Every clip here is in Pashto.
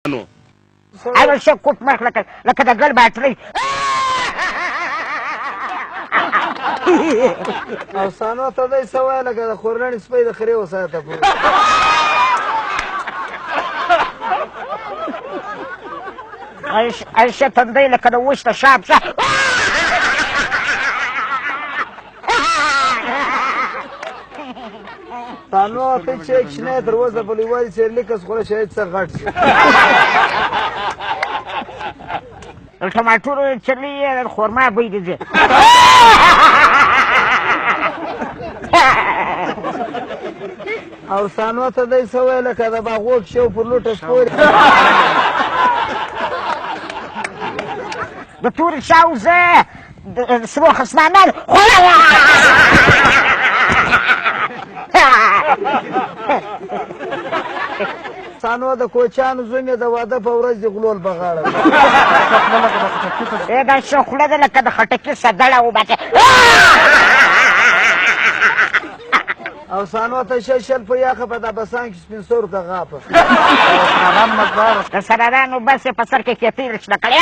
هغه څه کوټ مخ لکه د ګل باترۍ او ثانو ته دی څه وایه لکه د خورلڼې سپی د خرې وساته پورې عایشه تندی لکه د اوښ د شاب ثانو ته چې کښېنی تر اوسه په لیوالي سیرلیکس خوله شاید څه غټ شي د ټماټرو چرلي یې د خورما بوی دې ځي او ثانو ته دی څه وایه لکه د باغوک شو پر لوټه سپورې د تورې شاوزه د سرو خصمانه ثانو د کوچیانو زوی مې د واده په ورځ د غلول په غاړه دا څه خوله ده لکه د خټکي سدړه وباسه او ثانو ته شل په یاخه په دبسان کې سپین سور ته غاپه د سرارانو بس یې په سر کې کیتیر شنه کړی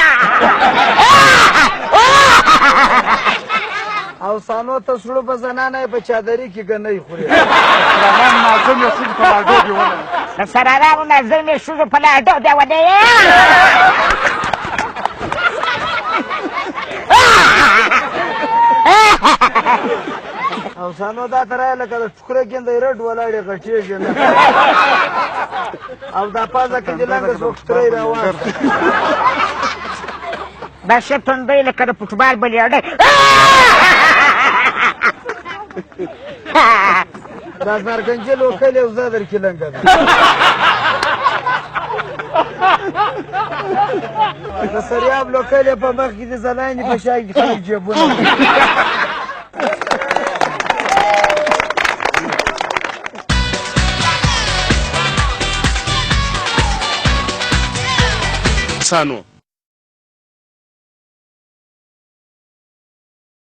او ثانو ته سړو په زنانه په چادري کې ګنۍ خوري د سرارانو نظمې ښځو په لاډو بیا ودې او ثانو دا ته رایه لکه د ټوکره کیندی رډ ولاړې غټېږي او دا پازه کې دې لنګه څوک ټکری راوان دا ښه تندی لکه د فوټبال بلیاډی دا زرګنجل وکل یو زه درکې لنګه ده د سریاب لوکل یې په مخ کې د زلاینې په شا کې خلک جیبونه Sano.